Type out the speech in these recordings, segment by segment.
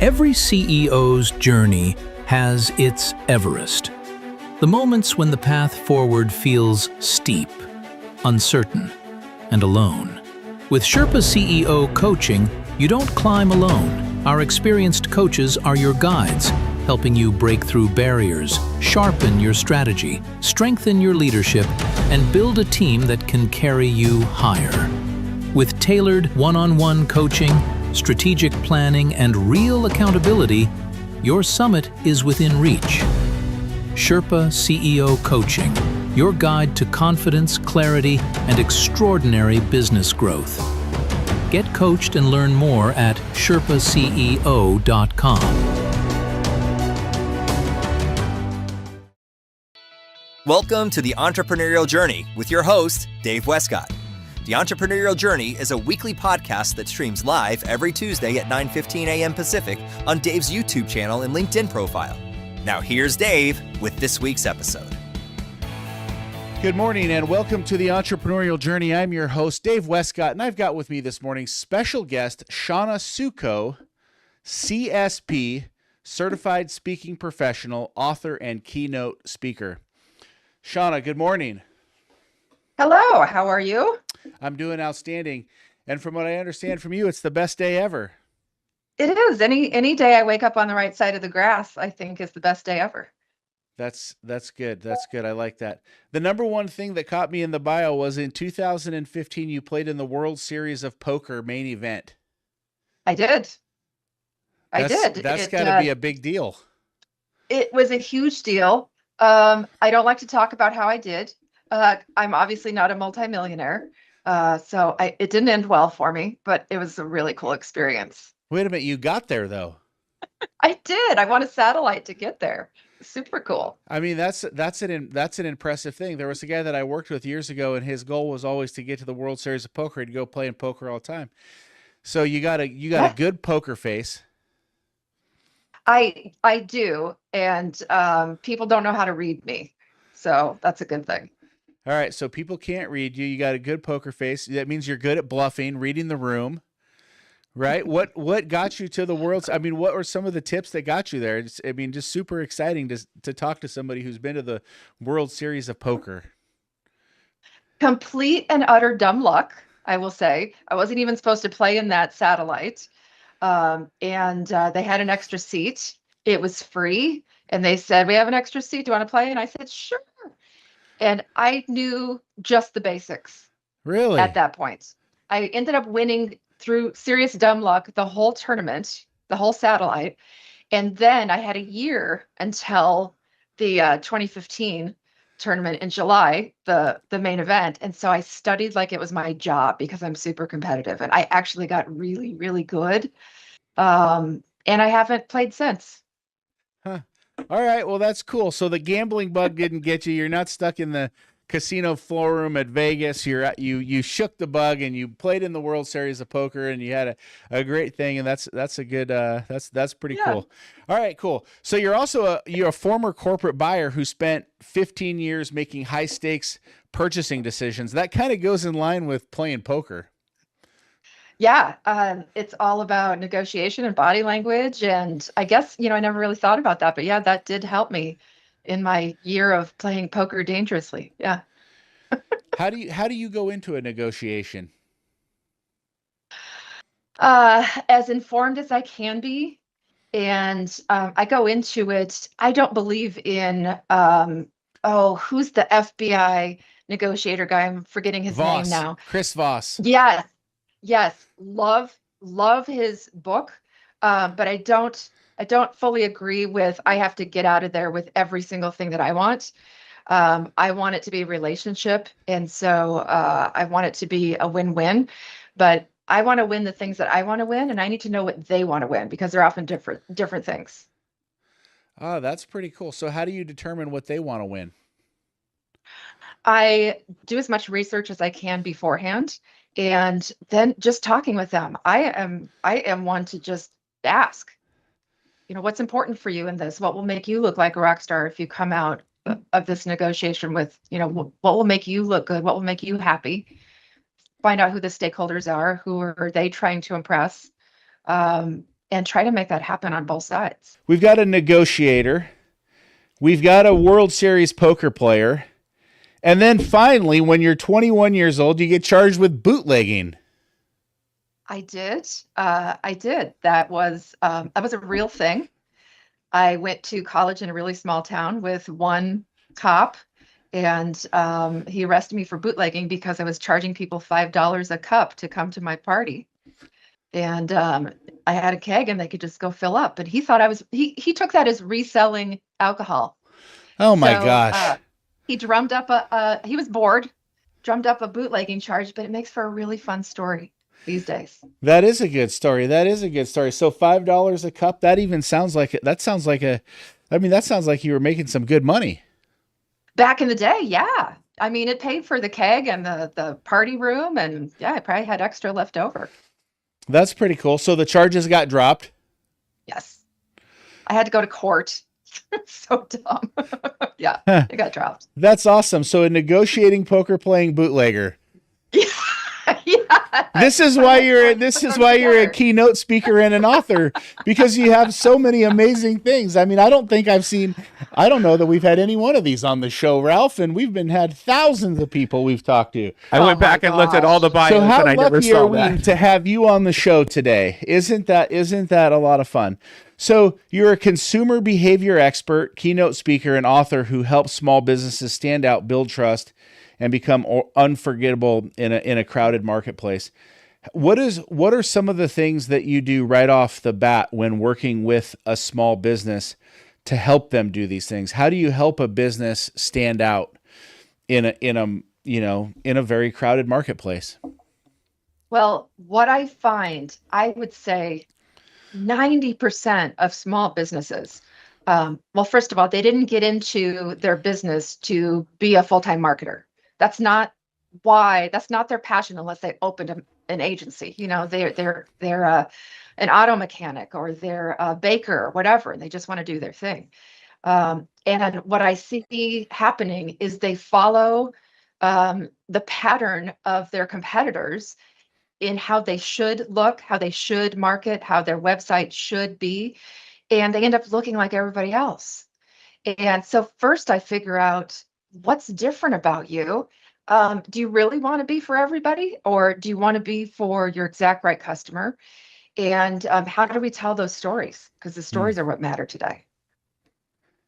Every CEO's journey has its Everest. The moments when the path forward feels steep, uncertain, and alone. With Sherpa CEO coaching, you don't climb alone. Our experienced coaches are your guides, helping you break through barriers, sharpen your strategy, strengthen your leadership, and build a team that can carry you higher. With tailored one-on-one coaching, strategic planning, and real accountability, your summit is within reach. Sherpa CEO Coaching, your guide to confidence, clarity, and extraordinary business growth. Get coached and learn more at sherpaceo.com. Welcome to the Entrepreneurial Journey with your host, Dave Westcott. The Entrepreneurial Journey is a weekly podcast that streams live every Tuesday at 9:15 a.m. Pacific on Dave's YouTube channel and LinkedIn profile. Now here's Dave with this week's episode. Good morning and welcome to the Entrepreneurial Journey. I'm your host, Dave Westcott, and I've got with me this morning special guest, Shawna Suckow, CSP, Certified Speaking Professional, author, and keynote speaker. Shawna, good morning. Hello, how are you? I'm doing outstanding. And from what I understand from you, it's the best day ever. It is. Any day I wake up on the right side of the grass, I think is the best day ever. That's good. That's good. I like that. The number one thing that caught me in the bio was in 2015, you played in the World Series of Poker main event. I did. That's got to be a big deal. It was a huge deal. I don't like to talk about how I did. I'm obviously not a multimillionaire. So it didn't end well for me, but it was a really cool experience. Wait a minute, you got there though. I did. I won a satellite to get there. Super cool. I mean, that's an impressive thing. There was a guy that I worked with years ago, and his goal was always to get to the World Series of Poker. He'd go play in poker all the time. So you got a good poker face. I do, and people don't know how to read me, so that's a good thing. All right, so people can't read you. You got a good poker face. That means you're good at bluffing, reading the room, right? What got you to the world? I mean, what were some of the tips that got you there? Just super exciting to talk to somebody who's been to the World Series of Poker. Complete and utter dumb luck, I will say. I wasn't even supposed to play in that satellite, and they had an extra seat. It was free, and they said, "We have an extra seat. Do you want to play?" And I said, "Sure." And I knew just the basics. Really? At that point. I ended up winning through serious dumb luck the whole tournament, the whole satellite. And then I had a year until the 2015 tournament in July, the main event. And so I studied like it was my job because I'm super competitive. And I actually got really, really good. And I haven't played since. Huh. All right, well, that's cool. So the gambling bug didn't get you. You're not stuck in the casino floor room at Vegas. You shook the bug and you played in the World Series of Poker and you had a great thing. And that's a good that's pretty cool. All right, cool. So you're also you're a former corporate buyer who spent 15 years making high stakes purchasing decisions. That kind of goes in line with playing poker. Yeah, it's all about negotiation and body language. And I guess, I never really thought about that. But yeah, that did help me in my year of playing poker dangerously. Yeah. How do you go into a negotiation? As informed as I can be. And I go into it. I don't believe in, who's the FBI negotiator guy? I'm forgetting his name now. Chris Voss. Yes, love his book, but I don't fully agree with I have to get out of there with every single thing that I want. I want it to be a relationship, and so I want it to be a win-win. But I want to win the things that I want to win, and I need to know what they want to win because they're often different things. Oh, that's pretty cool. So how do you determine what they want to win? I do as much research as I can beforehand. And then just talking with them, I am one to just ask, what's important for you in this? What will make you look like a rock star if you come out of this negotiation with, what will make you look good? What will make you happy? Find out who the stakeholders are, who are they trying to impress? and try to make that happen on both sides. We've got a negotiator. We've got a World Series poker player. And then finally, when you're 21 years old, you get charged with bootlegging. I did. I did. That was a real thing. I went to college in a really small town with one cop, and he arrested me for bootlegging because I was charging people $5 a cup to come to my party. And I had a keg and they could just go fill up. But he thought he took that as reselling alcohol. Oh my gosh. He drummed up he was bored, drummed up a bootlegging charge, but it makes for a really fun story these days. That is a good story. So $5 a cup, that sounds like you were making some good money. Back in the day, yeah. I mean, it paid for the keg and the party room, and yeah, I probably had extra left over. That's pretty cool. So the charges got dropped? Yes. I had to go to court. So dumb. Yeah, it got dropped. That's awesome. So a negotiating, poker playing bootlegger. Yeah. This is why you're a keynote speaker and an author, because you have so many amazing things. I mean, I don't know that we've had any one of these on the show, Ralph, and we've had thousands of people we've talked to. I went back and looked at all the bios, so how and I never lucky saw are we that. to have you on the show today? Isn't that a lot of fun? So you're a consumer behavior expert, keynote speaker, and author who helps small businesses stand out, build trust, and become unforgettable in a crowded marketplace. What are some of the things that you do right off the bat when working with a small business to help them do these things? How do you help a business stand out in a very crowded marketplace? Well, what I find, I would say 90% of small businesses, well, first of all, they didn't get into their business to be a full-time marketer. That's not their passion unless they opened an agency. They're an auto mechanic, or they're a baker or whatever, and they just want to do their thing. And what I see happening is they follow the pattern of their competitors in how they should look, how they should market, how their website should be, and they end up looking like everybody else. And so first I figure out what's different about you. Do you really want to be for everybody, or do you want to be for your exact right customer? And how do we tell those stories? Because the stories are what matter today.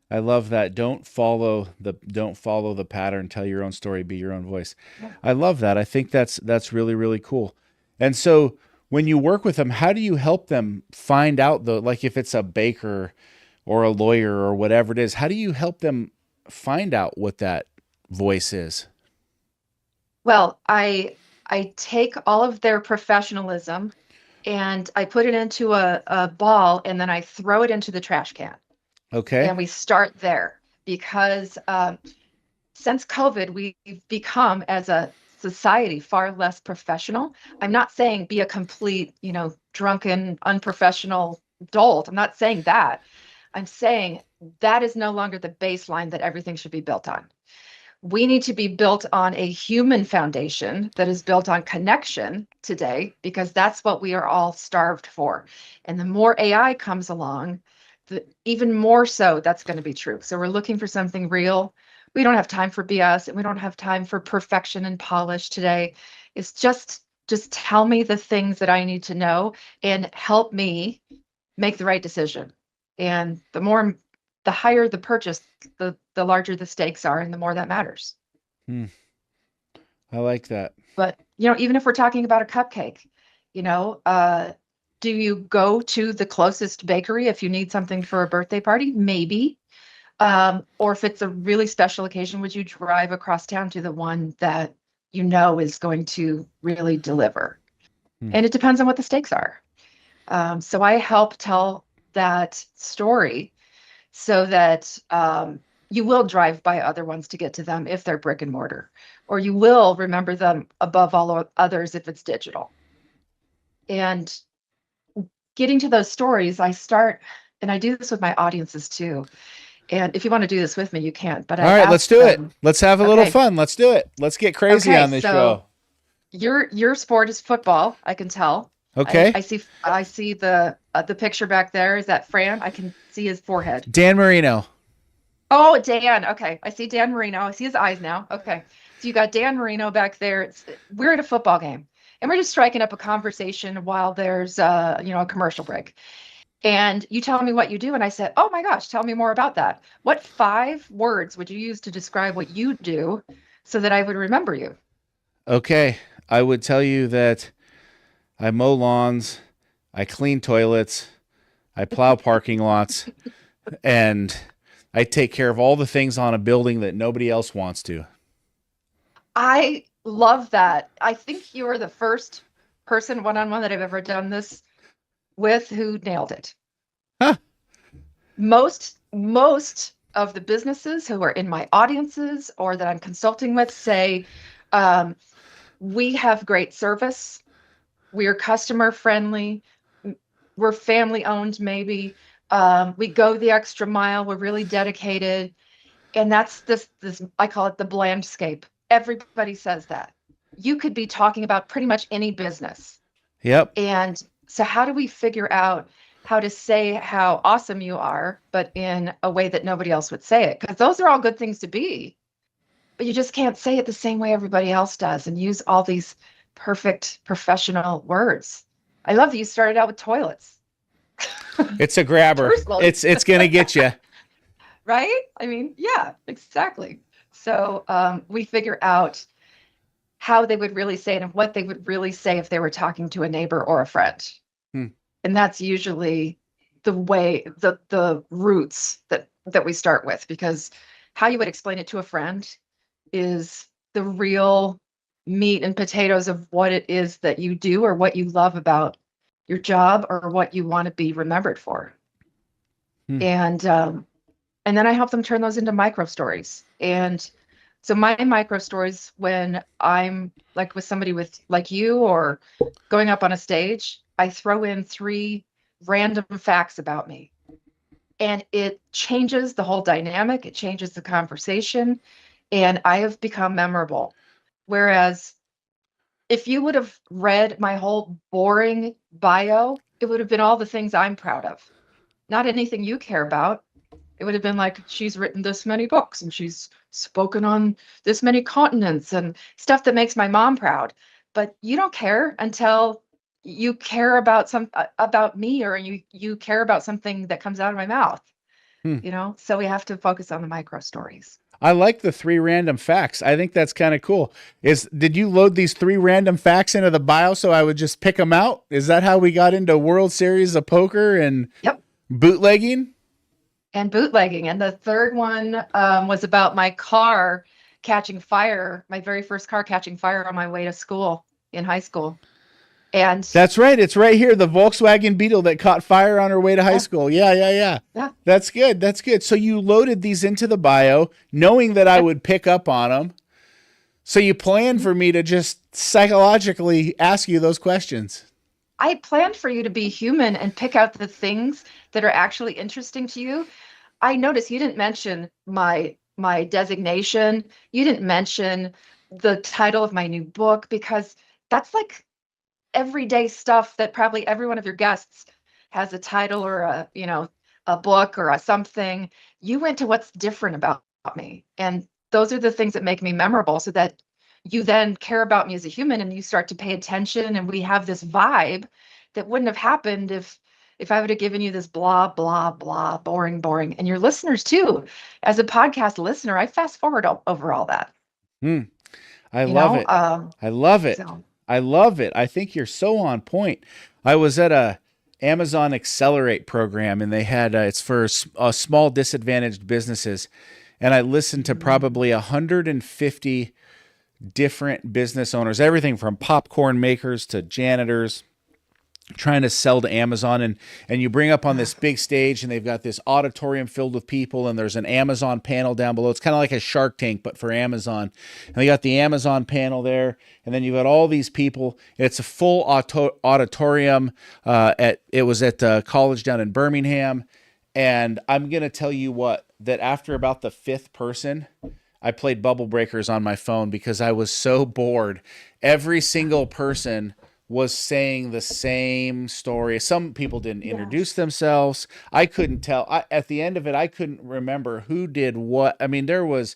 I love that. Don't follow the pattern. Tell your own story. Be your own voice. Yeah. I love that. I think that's really, really cool. And so when you work with them, how do you help them find out like if it's a baker or a lawyer or whatever it is, how do you help them find out what that voice is? Well, I take all of their professionalism and I put it into a ball, and then I throw it into the trash can. Okay. And we start there because since COVID, we've become, as a society, far less professional. I'm not saying be a complete, drunken, unprofessional dolt. I'm not saying that. I'm saying that is no longer the baseline that everything should be built on. We need to be built on a human foundation that is built on connection today, because that's what we are all starved for. And the more AI comes along, even more so that's going to be true. So we're looking for something real. We don't have time for BS, and we don't have time for perfection and polish today. It's just tell me the things that I need to know and help me make the right decision. And the higher the purchase, the larger the stakes are, and the more that matters. I like that. But, even if we're talking about a cupcake, do you go to the closest bakery if you need something for a birthday party? Maybe. Or if it's a really special occasion, would you drive across town to the one that is going to really deliver? And it depends on what the stakes are. So I help tell that story so that you will drive by other ones to get to them if they're brick and mortar, or you will remember them above all others if it's digital. And getting to those stories, I start, and I do this with my audiences too. And if you want to do this with me, you can. But all right, let's do it. Let's have a little fun. Let's do it. Let's get crazy on this show. Your sport is football, I can tell. Okay. I see the picture back there. Is that Fran? I can see his forehead. Dan Marino. Oh, Dan. Okay. I see Dan Marino. I see his eyes now. Okay. So you got Dan Marino back there. We're at a football game and we're just striking up a conversation while there's a commercial break. And you tell me what you do. And I said, oh my gosh, tell me more about that. What 5 words would you use to describe what you do so that I would remember you? Okay. I would tell you that I mow lawns, I clean toilets, I plow parking lots, and I take care of all the things on a building that nobody else wants to. I love that. I think you are the first person one-on-one that I've ever done this with who nailed it. Huh. Most of the businesses who are in my audiences or that I'm consulting with say, we have great service. We are customer friendly. We're family owned, maybe. We go the extra mile. We're really dedicated. And that's this, I call it the Blandscape. Everybody says that. You could be talking about pretty much any business. Yep. And so how do we figure out how to say how awesome you are, but in a way that nobody else would say it? Because those are all good things to be, but you just can't say it the same way everybody else does and use all these perfect professional words. I love that you started out with toilets. It's a grabber. Personally. It's going to get you. Right? I mean, yeah, exactly. So we figure out how they would really say it and what they would really say if they were talking to a neighbor or a friend. And that's usually the way, the roots that we start with, because how you would explain it to a friend is the real meat and potatoes of what it is that you do or what you love about your job or what you want to be remembered for. And then I help them turn those into micro stories. And so my micro stories, when I'm like with somebody with like you or going up on a stage, I throw in 3 random facts about me. And it changes the whole dynamic. It changes the conversation. And I have become memorable. Whereas if you would have read my whole boring bio, it would have been all the things I'm proud of, not anything you care about. It would have been like, she's written this many books and she's spoken on this many continents and stuff that makes my mom proud. But you don't care until you care about about me, or you care about something that comes out of my mouth. So we have to focus on the micro stories. I like the 3 random facts. I think that's kind of cool. Did you load these 3 random facts into the bio so I would just pick them out? Is that how we got into World Series of Poker and bootlegging? And bootlegging. And the third one was about my car catching fire, my very first car catching fire on my way to school in high school. And that's right. It's right here. The Volkswagen Beetle that caught fire on her way to high school. Yeah. That's good. So you loaded these into the bio knowing that I would pick up on them. So you planned for me to just psychologically ask you those questions. I planned for you to be human and pick out the things that are actually interesting to you. I noticed you didn't mention my designation. You didn't mention the title of my new book, because that's like everyday stuff that probably every one of your guests has a title or a book or a something. You went to what's different about me. And those are the things that make me memorable, so that you then care about me as a human and you start to pay attention, and we have this vibe that wouldn't have happened if I would have given you this blah, blah, blah, boring. And your listeners too. As a podcast listener, I fast forward over all that. I love it. I love it. I love it. I think you're so on point. I was at a Amazon Accelerate program, and they had, it's for small disadvantaged businesses. And I listened to probably 150 different business owners, everything from popcorn makers to janitors, trying to sell to Amazon. And you bring up on this big stage, and they've got this auditorium filled with people, and there's an Amazon panel down below. It's kind of like a Shark Tank, but for Amazon. And they got the Amazon panel there, and then you've got all these people. It's a full auditorium. It was at a college down in Birmingham. And I'm going to tell you what, that after about the 5th person, I played Bubble Breakers on my phone because I was so bored. Every single person was saying the same story. Some people didn't introduce themselves. I couldn't tell. At the end of it, I couldn't remember who did what. I mean, there was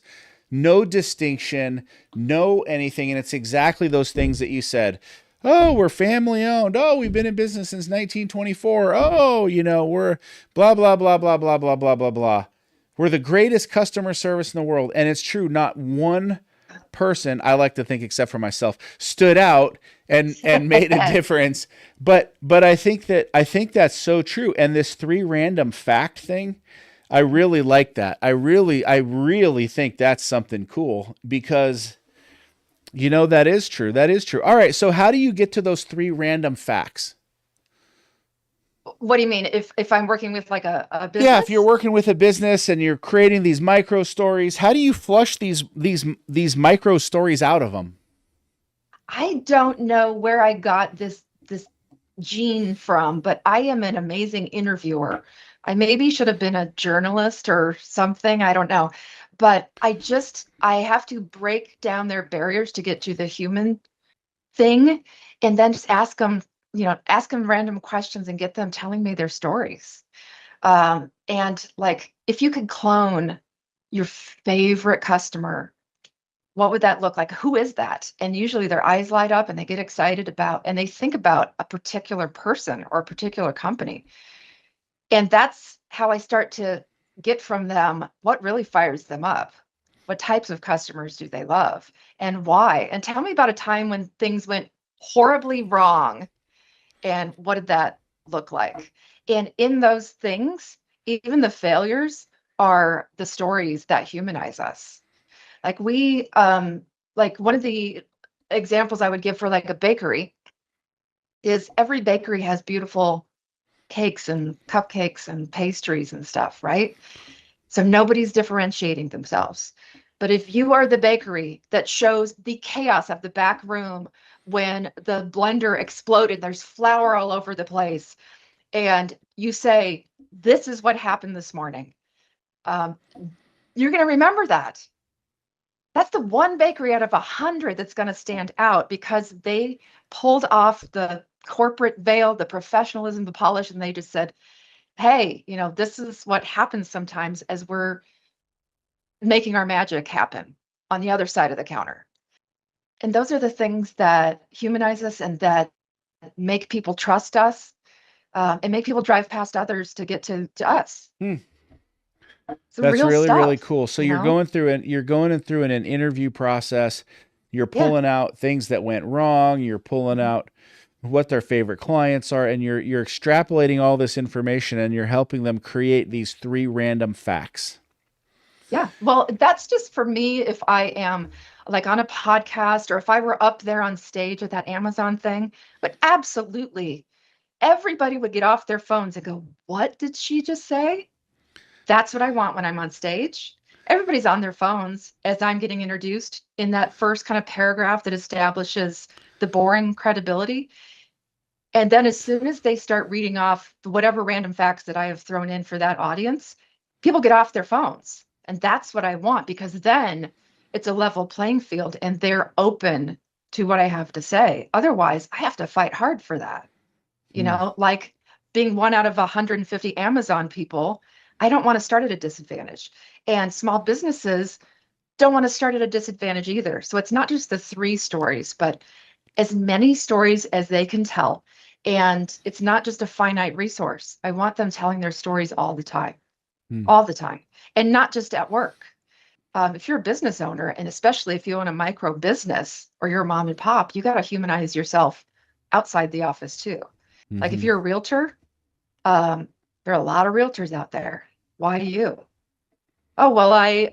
no distinction, no anything. And it's exactly those things that you said. Oh, we're family owned. Oh, we've been in business since 1924. Oh, we're blah, blah, blah, blah, blah, blah, blah, blah, blah. We're the greatest customer service in the world. And it's true. Not one person, I like to think, except for myself, stood out and made a difference. But I think that's so true. And this 3 random fact thing, I really like that. I really think that's something cool, because that is true. That is true. All right. So how do you get to those 3 random facts? What do you mean? If I'm working with like a business? Yeah, if you're working with a business and you're creating these micro stories, how do you flush these micro stories out of them? I don't know where I got this gene from, but I am an amazing interviewer. I maybe should have been a journalist or something. I don't know. But I have to break down their barriers to get to the human thing, and then just ask them random questions and get them telling me their stories. And like, if you could clone your favorite customer, what would that look like? Who is that? And usually their eyes light up and they get excited and they think about a particular person or a particular company. And that's how I start to get from them what really fires them up. What types of customers do they love and why? And tell me about a time when things went horribly wrong. And what did that look like? And in those things, even the failures are the stories that humanize us. Like like one of the examples I would give for like a bakery is every bakery has beautiful cakes and cupcakes and pastries and stuff, right? So nobody's differentiating themselves. But if you are the bakery that shows the chaos of the back room when the blender exploded, there's flour all over the place, and you say, this is what happened this morning, you're going to remember that. That's the one bakery out of 100 that's going to stand out because they pulled off the corporate veil, the professionalism, the polish, and they just said, hey, this is what happens sometimes as we're making our magic happen on the other side of the counter. And those are the things that humanize us and that make people trust us, and make people drive past others to get to us. That's real really, stuff, really cool. So you're going through an interview process. You're pulling out things that went wrong. You're pulling out what their favorite clients are, and you're extrapolating all this information, and you're helping them create these 3 random facts. Yeah. Well, that's just for me if I am like on a podcast or if I were up there on stage at that Amazon thing. But absolutely, everybody would get off their phones and go, what did she just say? That's what I want when I'm on stage. Everybody's on their phones as I'm getting introduced in that first kind of paragraph that establishes the boring credibility. And then as soon as they start reading off whatever random facts that I have thrown in for that audience, people get off their phones. And that's what I want, because then it's a level playing field and they're open to what I have to say. Otherwise, I have to fight hard for that. Like being one out of 150 Amazon people, I don't want to start at a disadvantage. And small businesses don't want to start at a disadvantage either. So it's not just the 3 stories, but as many stories as they can tell. And it's not just a finite resource. I want them telling their stories all the time. All the time, and not just at work. If you're a business owner, and especially if you own a micro business or you're a mom and pop, you got to humanize yourself outside the office too. Like if you're a realtor, there are a lot of realtors out there. Why you? Oh, well, I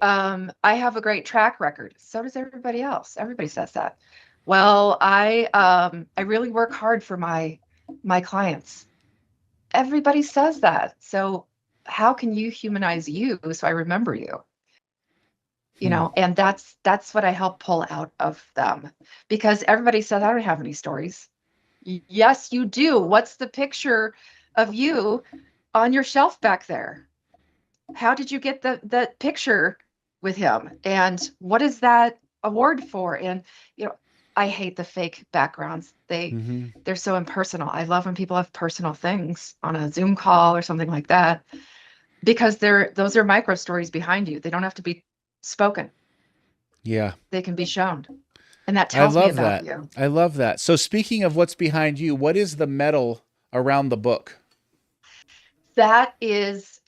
have a great track record. So does everybody else. Everybody says that. Well, I really work hard for my clients. Everybody says that. So how can you humanize you so I remember you? And that's what I help pull out of them, because everybody says, I don't have any stories. Yes, you do. What's the picture of you on your shelf back there? How did you get that picture with him? And what is that award for? And, I hate the fake backgrounds. Mm-hmm. They're so impersonal. I love when people have personal things on a Zoom call or something like that, because those are micro stories behind you. They don't have to be spoken. Yeah. They can be shown. And that I tells me love about that. you. I love that. So speaking of what's behind you, what is the medal around the book? That is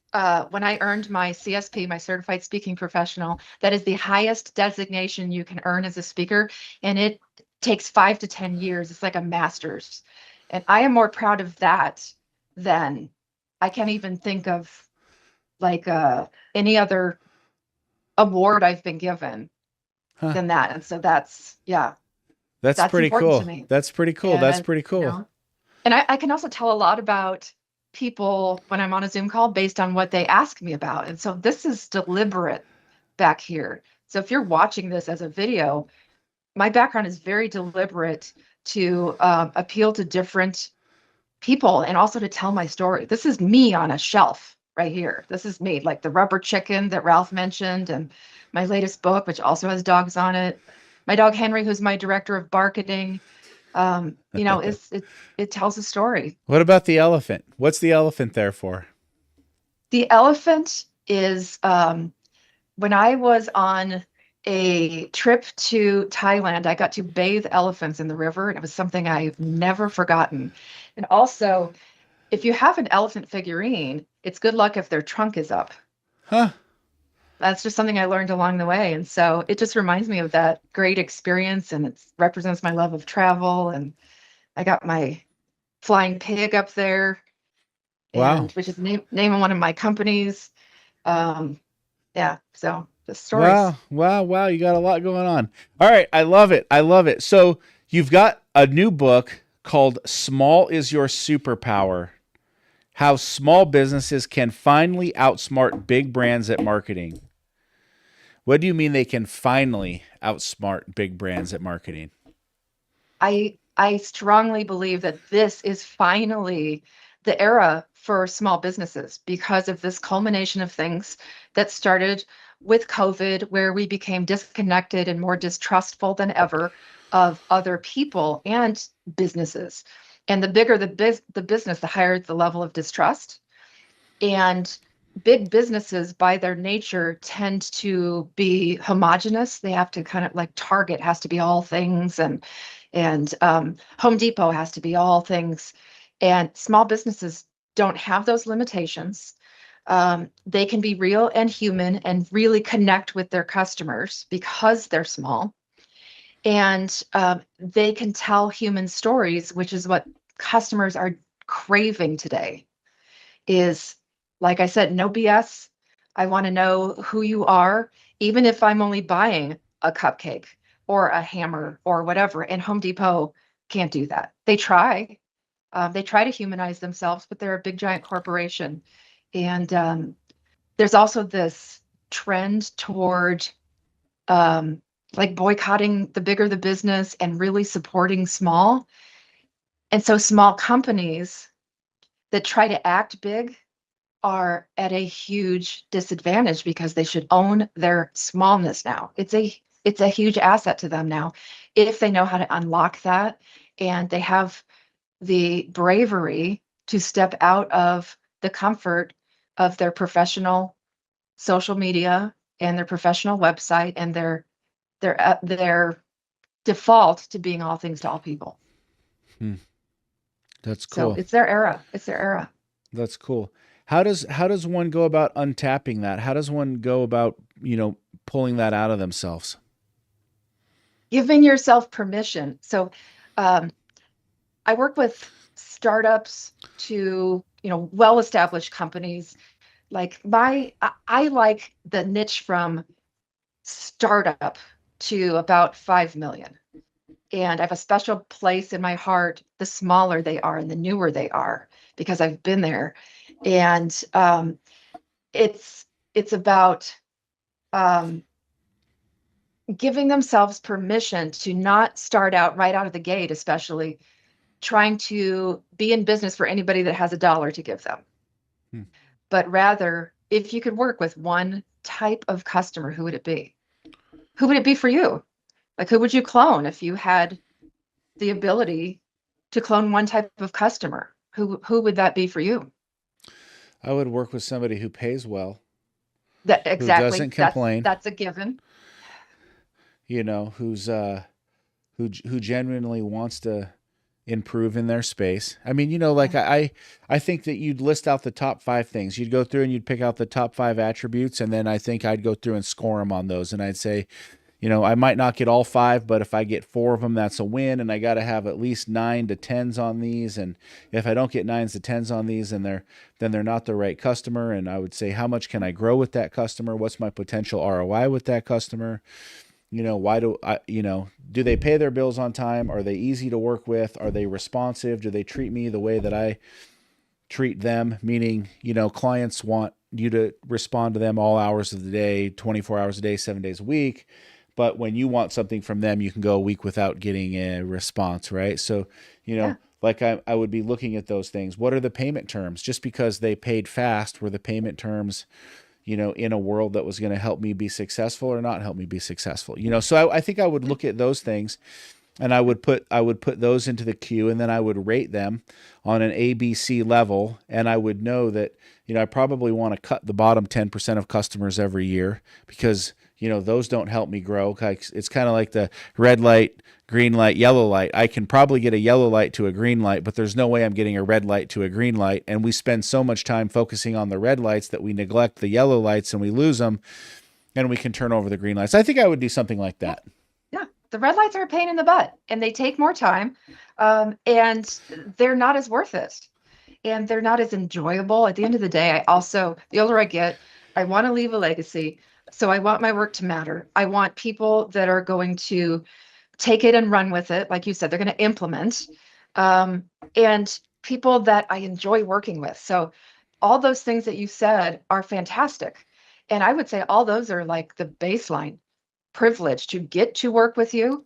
when I earned my CSP, my Certified Speaking Professional. That is the highest designation you can earn as a speaker. And it takes 5 to 10 years. It's like a master's. And I am more proud of that than I can't even think of like any other award I've been given Huh. than that. And so yeah, That's that's pretty important to cool. me. That's pretty cool. That's And, pretty cool. and I can also tell a lot about people when I'm on a Zoom call based on what they ask me about. And so this is deliberate back here. So if you're watching this as a video, my background is very deliberate to appeal to different people and also to tell my story. This is me on a shelf right here. This is me, like the rubber chicken that Ralph mentioned, and my latest book, which also has dogs on it. My dog Henry, who's my director of marketing. It tells a story. What about the elephant? What's the elephant there for? The elephant is when I was on a trip to Thailand, I got to bathe elephants in the river, and it was something I've never forgotten. And also, if you have an elephant figurine, it's good luck if their trunk is up. Huh? That's just something I learned along the way. And so it just reminds me of that great experience, and it represents my love of travel. And I got my flying pig up there, Wow. and which is name of one of my companies. Yeah, so the stories. Wow. Wow. Wow. You got a lot going on. All right. I love it. I love it. So you've got a new book called Small is Your Superpower: How Small Businesses Can Finally Outsmart Big Brands at Marketing. What do you mean they can finally outsmart big brands at marketing? I strongly believe that this is finally the era for small businesses because of this culmination of things that started with COVID, where we became disconnected and more distrustful than ever of other people and businesses. And the bigger the business, the higher the level of distrust. And big businesses, by their nature, tend to be homogenous. They have to kind of like Target has to be all things, and Home Depot has to be all things. And small businesses don't have those limitations. They can be real and human and really connect with their customers because they're small. And they can tell human stories, which is what customers are craving today. Is, like I said, no BS. I want to know who you are, even if I'm only buying a cupcake or a hammer or whatever. And Home Depot can't do that. They try. They try to humanize themselves, but they're a big giant corporation. And there's also this trend toward like boycotting the bigger the business and really supporting small. And so small companies that try to act big are at a huge disadvantage because they should own their smallness now. It's a huge asset to them now if they know how to unlock that and they have the bravery to step out of the comfort of their professional social media and their professional website and their default to being all things to all people. That's So cool. it's their era. It's their era. That's cool. How does one go about untapping that? How does one go about, pulling that out of themselves? Giving yourself permission. So I work with startups to, well-established companies. Like I like the niche from startup to about 5 million. And I have a special place in my heart the smaller they are and the newer they are because I've been there. And it's about um, giving themselves permission to not start out right out of the gate, especially trying to be in business for anybody that has a dollar to give them. Hmm. But rather, if you could work with one type of customer, who would it be? Who would it be for you? Like, who would you clone if you had the ability to clone one type of customer? Who would that be for you? I would work with somebody who pays well, That who doesn't exactly. complain, That's a given. who genuinely wants to improve in their space. I mean, like Yeah. I think that you'd list out the top 5 things. You'd go through and you'd pick out the top 5 attributes, and then I think I'd go through and score them on those. And I'd say, I might not get all 5, but if I get 4 of them, that's a win. And I got to have at least 9 to 10s on these. And if I don't get 9s to 10s on these, then they're not the right customer. And I would say, how much can I grow with that customer? What's my potential ROI with that customer? Why do they pay their bills on time? Are they easy to work with? Are they responsive? Do they treat me the way that I treat them? Meaning, clients want you to respond to them all hours of the day, 24 hours a day, 7 days a week. But when you want something from them, you can go a week without getting a response, right? So, Yeah. like I would be looking at those things. What are the payment terms? Just because they paid fast, were the payment terms in a world that was going to help me be successful or not help me be successful? So I think I would look at those things, and I would put those into the queue, and then I would rate them on an ABC level, and I would know that I probably want to cut the bottom 10% of customers every year, because those don't help me grow. It's kind of like the red light, green light, yellow light. I can probably get a yellow light to a green light, but there's no way I'm getting a red light to a green light. And we spend so much time focusing on the red lights that we neglect the yellow lights, and we lose them, and we can turn over the green lights. I think I would do something like that. Yeah. The red lights are a pain in the butt, and they take more time, and they're not as worth it, and they're not as enjoyable. At the end of the day, the older I get, I want to leave a legacy. So I want my work to matter. I want people that are going to take it and run with it. Like you said, they're going to implement, and people that I enjoy working with. So all those things that you said are fantastic. And I would say all those are like the baseline privilege to get to work with you.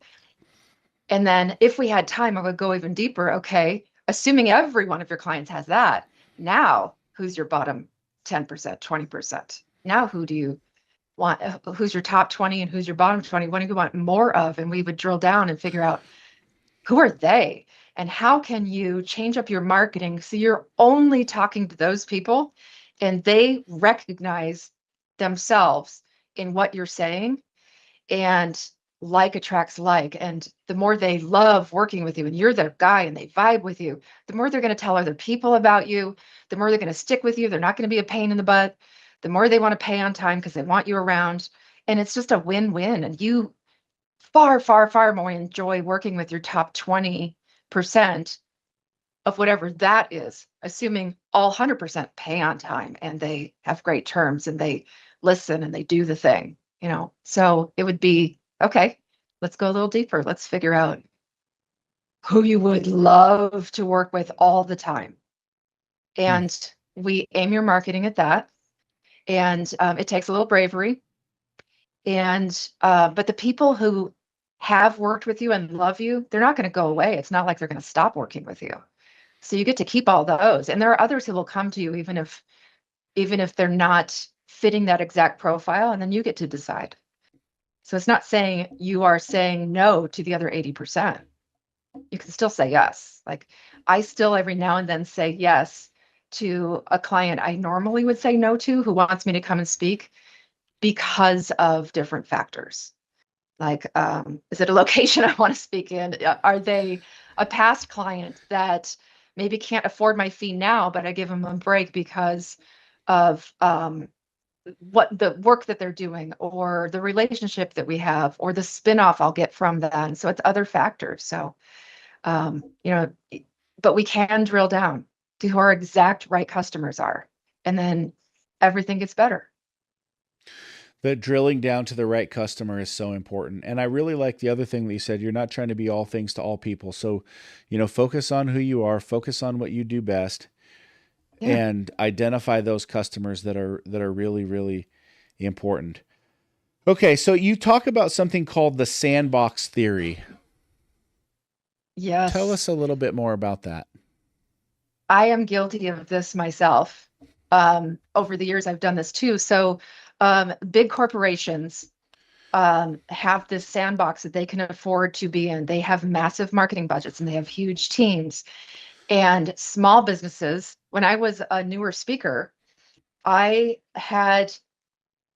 And then if we had time, I would go even deeper. Okay, assuming every one of your clients has that, now who's your bottom 10%, 20%? Now who do you want? Who's your top 20 and who's your bottom 20? What do you want more of? And we would drill down and figure out who are they and how can you change up your marketing so you're only talking to those people and they recognize themselves in what you're saying, and like attracts like. And the more they love working with you and you're the guy and they vibe with you, the more they're going to tell other people about you, the more they're going to stick with you. They're not going to be a pain in the butt. The more they want to pay on time because they want you around. And it's just a win-win. And you far, far, far more enjoy working with your top 20% of whatever that is, assuming all 100% pay on time and they have great terms and they listen and they do the thing, So it would be, okay, let's go a little deeper. Let's figure out who you would love to work with all the time. And we aim your marketing at that. And it takes a little bravery. And but the people who have worked with you and love you, they're not going to go away. It's not like they're going to stop working with you. So you get to keep all those. And there are others who will come to you even if they're not fitting that exact profile, and then you get to decide. So it's not saying you are saying no to the other 80%. You can still say yes. Like I still every now and then say yes to a client I normally would say no to who wants me to come and speak because of different factors. Like, is it a location I want to speak in? Are they a past client that maybe can't afford my fee now, but I give them a break because of what the work that they're doing or the relationship that we have or the spinoff I'll get from that. And so it's other factors. So, but we can drill down to who our exact right customers are, and then everything gets better. But drilling down to the right customer is so important. And I really like the other thing that you said, you're not trying to be all things to all people. So, focus on who you are, focus on what you do best, and identify those customers that are really, really important. Okay, so you talk about something called the sandbox theory. Yes. Tell us a little bit more about that. I am guilty of this myself. Over the years, I've done this too. So big corporations have this sandbox that they can afford to be in. They have massive marketing budgets and they have huge teams. And small businesses, when I was a newer speaker, I had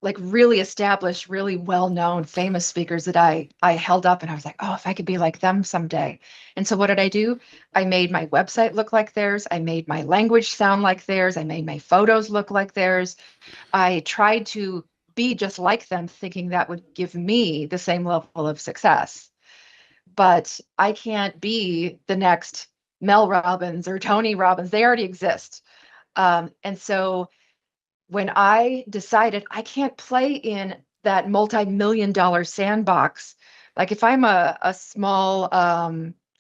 like really established, really well-known, famous speakers that I held up and I was like, oh, if I could be like them someday. And so what did I do? I made my website look like theirs. I made my language sound like theirs. I made my photos look like theirs. I tried to be just like them, thinking that would give me the same level of success. But I can't be the next Mel Robbins or Tony Robbins. They already exist. And so when I decided I can't play in that multi-million-dollar sandbox, like if I'm a small,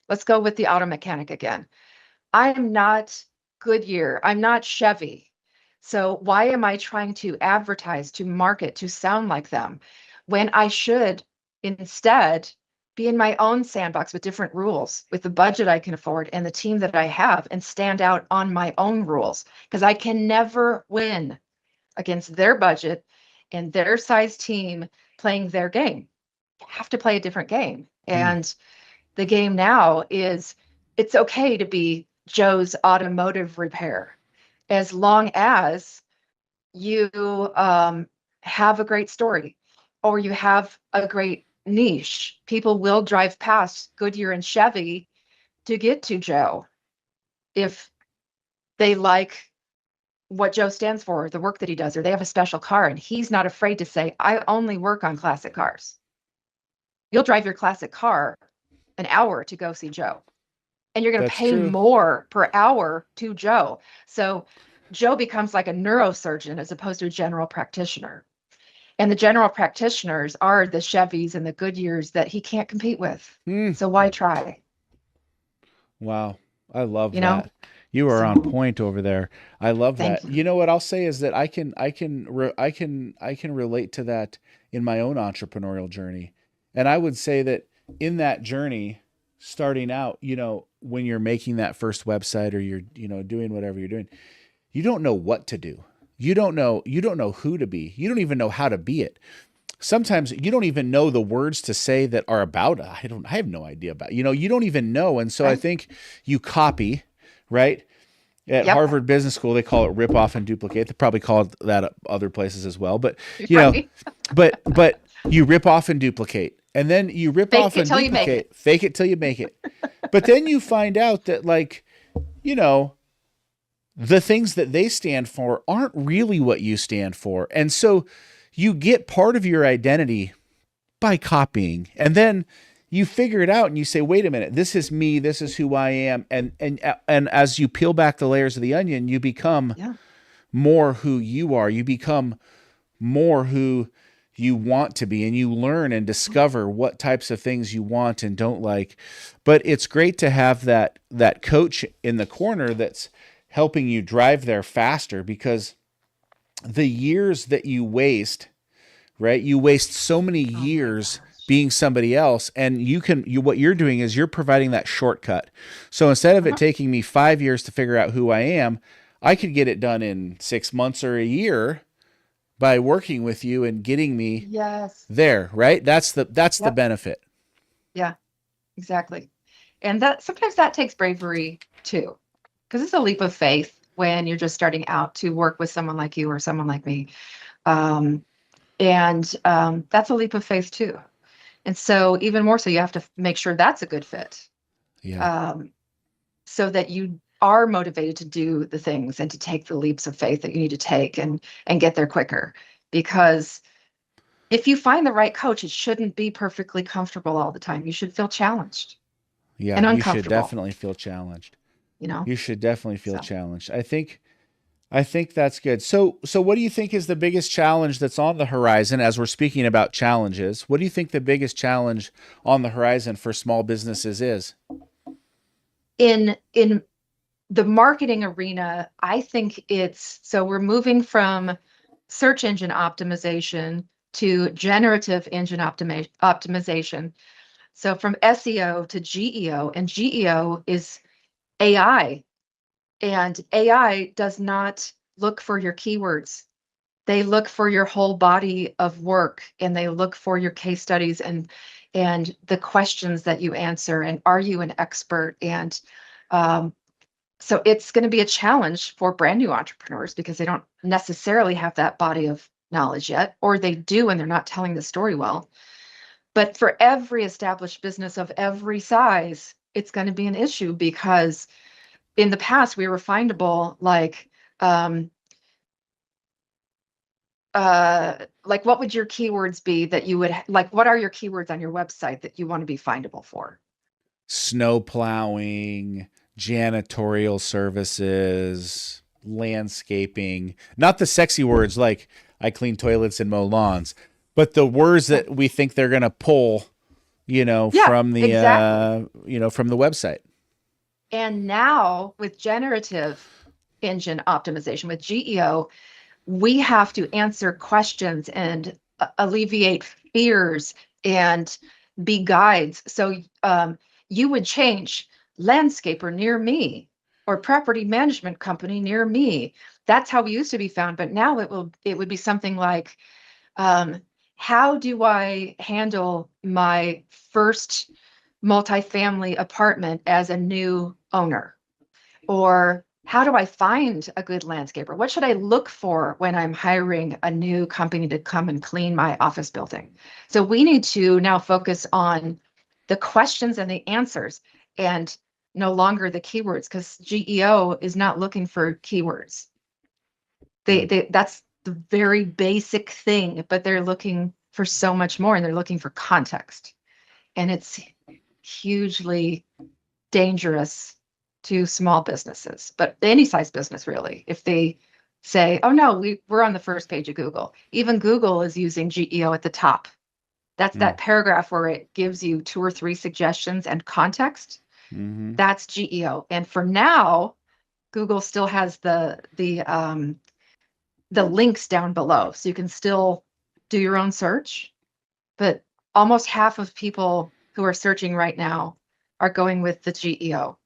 let's go with the auto mechanic again. I'm not Goodyear. I'm not Chevy. So why am I trying to advertise, to market, to sound like them when I should instead be in my own sandbox with different rules, with the budget I can afford and the team that I have, and stand out on my own rules? Because I can never win against their budget and their size team playing their game. You have to play a different game. And the game now is it's okay to be Joe's automotive repair as long as you have a great story or you have a great niche. People will drive past Goodyear and Chevy to get to Joe if they like what Joe stands for, the work that he does, or they have a special car and he's not afraid to say, I only work on classic cars. You'll drive your classic car an hour to go see Joe. And you're going to That's pay true. more per hour to Joe. So Joe becomes like a neurosurgeon as opposed to a general practitioner. And the general practitioners are the Chevys and the Goodyears that he can't compete with. So why try? Wow. I love You know? that. You are So on point over there. I love thank that. you. You know what I'll say is that I can relate to that in my own entrepreneurial journey. And I would say that in that journey, starting out, when you're making that first website or you're, doing whatever you're doing, you don't know what to do. You don't know who to be. You don't even know how to be it. Sometimes you don't even know the words to say that are about it. I have no idea about, you don't even know. And so I Right. think you copy, right? At Yep. Harvard Business School, they call it rip off and duplicate. They probably call it that at other places as well. But, Right. but you rip off and duplicate, and then you rip Fake off it and till you make duplicate, it. fake it till you make it. But then you find out that the things that they stand for aren't really what you stand for. And so you get part of your identity by copying, and then you figure it out and you say, wait a minute, this is me, this is who I am. And as you peel back the layers of the onion, you become Yeah. more who you are. You become more who you want to be, and you learn and discover what types of things you want and don't like. But it's great to have that coach in the corner that's helping you drive there faster, because the years that you waste, right? You waste so many Oh my years gosh. being somebody else, and what you're doing is you're providing that shortcut. So instead of it taking me 5 years to figure out who I am, I could get it done in 6 months or a year by working with you and getting me Yes. there, right? That's the Yep. benefit. Yeah, exactly. And that sometimes that takes bravery too, because it's a leap of faith when you're just starting out to work with someone like you or someone like me. And that's a leap of faith too. And so even more so, you have to make sure that's a good fit, Yeah. so that you are motivated to do the things and to take the leaps of faith that you need to take and get there quicker. Because if you find the right coach, it shouldn't be perfectly comfortable all the time. You should feel challenged Yeah. and You should uncomfortable, definitely feel challenged. you know? You should definitely feel So challenged. I think that's good. So what do you think is the biggest challenge that's on the horizon as we're speaking about challenges? What do you think the biggest challenge on the horizon for small businesses is? in the marketing arena, I think so we're moving from search engine optimization to generative engine optimization. So from SEO to GEO, and GEO is AI. And AI does not look for your keywords. They look for your whole body of work, and they look for your case studies and the questions that you answer, and are you an expert? And so it's going to be a challenge for brand new entrepreneurs because they don't necessarily have that body of knowledge yet, or they do and they're not telling the story well. But for every established business of every size, it's going to be an issue because in the past we were findable like what would your keywords be that you would like, what are your keywords on your website that you want to be findable for? Snow plowing, janitorial services, landscaping, not the sexy words like I clean toilets and mow lawns, but the words that we think they're going to pull, from the, exactly. From the website. And now with generative engine optimization, with GEO, we have to answer questions and alleviate fears and be guides. So you would change landscaper near me or property management company near me. That's how we used to be found. But now it would be something like, how do I handle my first multifamily apartment as a new owner? Or how do I find a good landscaper? What should I look for when I'm hiring a new company to come and clean my office building? So we need to now focus on the questions and the answers and no longer the keywords, because GEO is not looking for keywords. That's the very basic thing, but they're looking for so much more, and they're looking for context. And it's hugely dangerous to small businesses, but any size business really, if they say, oh no, we're on the first page of Google. Even Google is using GEO at the top. That's that paragraph where it gives you 2 or 3 suggestions and context. Mm-hmm. That's GEO. And for now, Google still has the links down below, so you can still do your own search. But almost half of people who are searching right now are going with the GEO.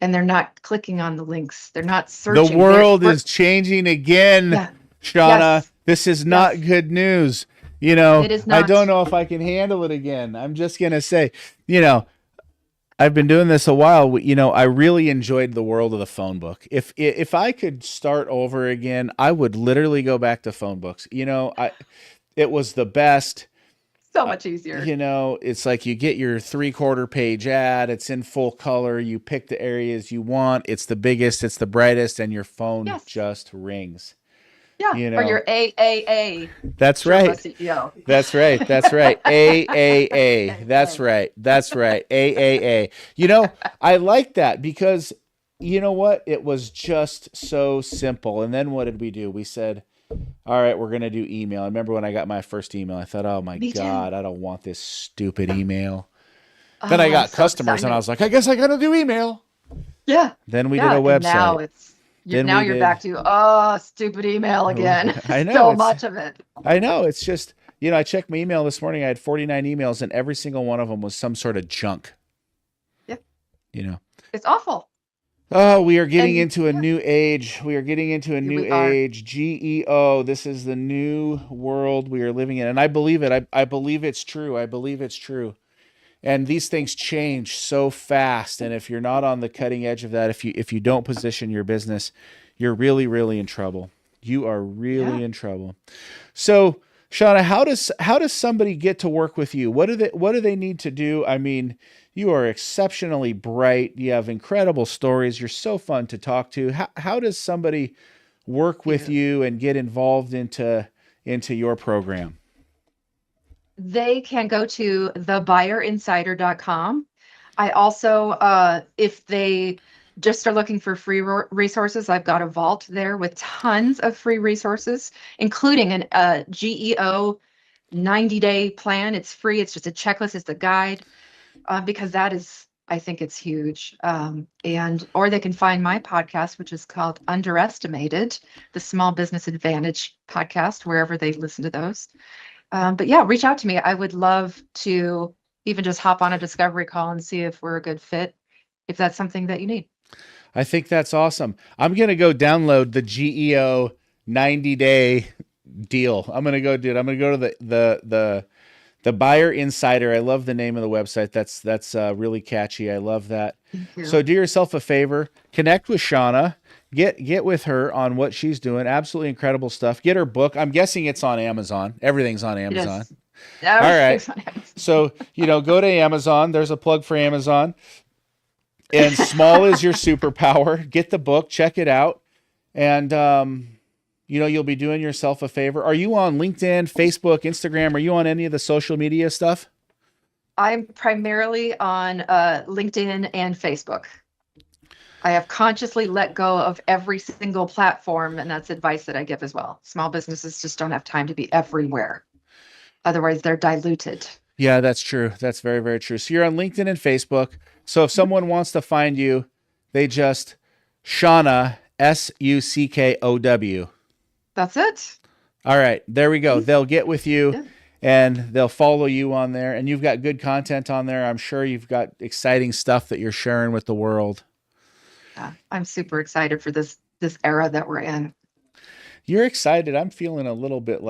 And they're not clicking on the links. They're not searching. The world is changing again, yeah. Shawna. Yes. This is not good news. It is not. I don't know if I can handle it again. I'm just going to say, I've been doing this a while. I really enjoyed the world of the phone book. If I could start over again, I would literally go back to phone books. It was the best. So much easier. It's like you get your 3/4 page ad. It's in full color. You pick the areas you want. It's the biggest. It's the brightest, and your phone just rings. Yeah. Or your AAA. That's right. CEO. That's right. That's right. AAA. That's right. That's right. AAA. I like that because you know what? It was just so simple. And then what did we do? We said, all right, we're going to do email. I remember when I got my first email, I thought, oh my God, I don't want this stupid email. Then I got customers and I was like, I guess I got to do email. Yeah. Then we did a website. Now you're back to, stupid email again. I know. So much of it. I know. It's just, I checked my email this morning. I had 49 emails and every single one of them was some sort of junk. Yeah. It's awful. Oh, we are getting into a new age. We are getting into a new age. GEO. This is the new world we are living in. And I believe it. I believe it's true. I believe it's true. And these things change so fast. And if you're not on the cutting edge of that, if you don't position your business, you're really, really in trouble. You are really in trouble. So, Shawna, how does somebody get to work with you? What do they need to do? I mean, you are exceptionally bright. You have incredible stories. You're so fun to talk to. How does somebody work with you and get involved into your program? They can go to thebuyerinsider.com. I also, if they just are looking for free resources, I've got a vault there with tons of free resources, including a GEO 90-day plan. It's free. It's just a checklist. It's a guide, because I think it's huge. Or they can find my podcast, which is called Underestimated, the Small Business Advantage podcast, wherever they listen to those. But yeah, reach out to me. I would love to even just hop on a discovery call and see if we're a good fit, if that's something that you need. I think that's awesome. I'm going to go download the GEO 90-day deal. I'm gonna go to the Buyer Insider. I love the name of the website. That's really catchy. I love that. So do yourself a favor, connect with Shawna, get with her on what she's doing. Absolutely incredible stuff. Get her book. I'm guessing it's on Amazon. Everything's on Amazon. All right. So, go to Amazon. There's a plug for Amazon. And small is your superpower. Get the book, check it out. And, you'll be doing yourself a favor. Are you on LinkedIn, Facebook, Instagram? Are you on any of the social media stuff? I'm primarily on LinkedIn and Facebook. I have consciously let go of every single platform, and that's advice that I give as well. Small businesses just don't have time to be everywhere. Otherwise, they're diluted. Yeah, that's true. That's very, very true. So you're on LinkedIn and Facebook. So if someone wants to find you, they just Shawna, Suckow. That's it. All right, there we go. They'll get with you and they'll follow you on there. And you've got good content on there. I'm sure you've got exciting stuff that you're sharing with the world. Yeah, I'm super excited for this era that we're in. You're excited. I'm feeling a little bit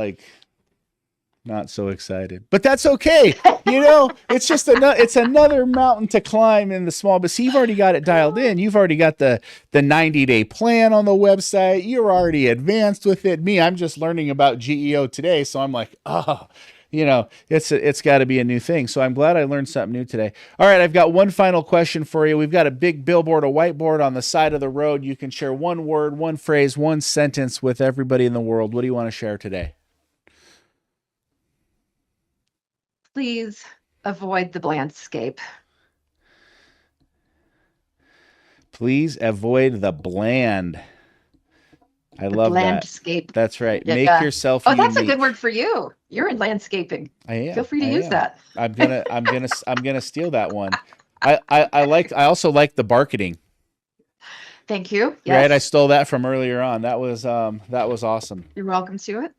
not so excited, but that's okay. It's just it's another mountain to climb in the small, but see, you've already got it dialed in. You've already got the 90-day plan on the website. You're already advanced with it. Me, I'm just learning about GEO today. So I'm like, it's got to be a new thing. So I'm glad I learned something new today. All right. I've got one final question for you. We've got a big billboard, a whiteboard on the side of the road. You can share one word, one phrase, one sentence with everybody in the world. What do you want to share today? Please avoid the Blandscape. Please avoid the bland. I love that. Landscape. That's right. Make yourself unique. That's a good word for you. You're in landscaping. I am. Feel free to use that. I'm gonna steal that one. I also like the barketing. Thank you. Yes. Right. I stole that from earlier on. That was awesome. You're welcome to it.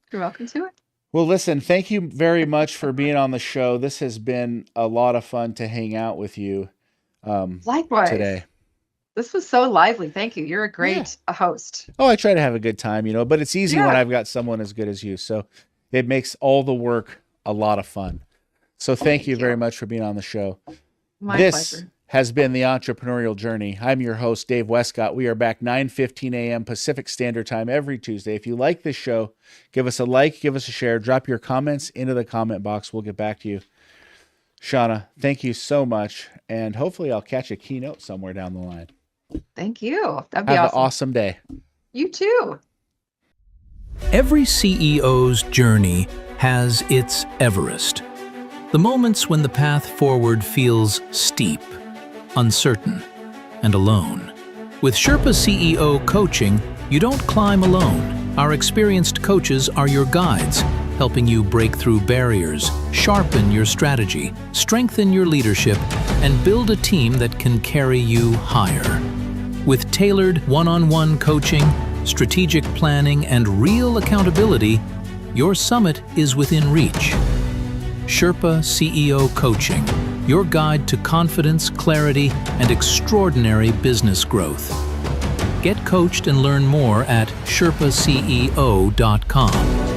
Well, listen, thank you very much for being on the show. This has been a lot of fun to hang out with you. Likewise. Today. This was so lively. Thank you. You're a great host. Oh, I try to have a good time, but it's easy when I've got someone as good as you. So it makes all the work a lot of fun. So thank you very much for being on the show. My pleasure. Has been the Entrepreneurial Journey. I'm your host, Dave Westcott. We are back 9:15 a.m. Pacific Standard Time every Tuesday. If you like this show, give us a like, give us a share, drop your comments into the comment box. We'll get back to you. Shawna, thank you so much. And hopefully I'll catch a keynote somewhere down the line. Thank you. That'd be awesome. Have an awesome day. You too. Every CEO's journey has its Everest. The moments when the path forward feels steep, uncertain, and alone. With Sherpa CEO coaching, you don't climb alone. Our experienced coaches are your guides, helping you break through barriers, sharpen your strategy, strengthen your leadership, and build a team that can carry you higher. With tailored one-on-one coaching, strategic planning, and real accountability, your summit is within reach. Sherpa CEO Coaching, your guide to confidence, clarity, and extraordinary business growth. Get coached and learn more at sherpaceo.com.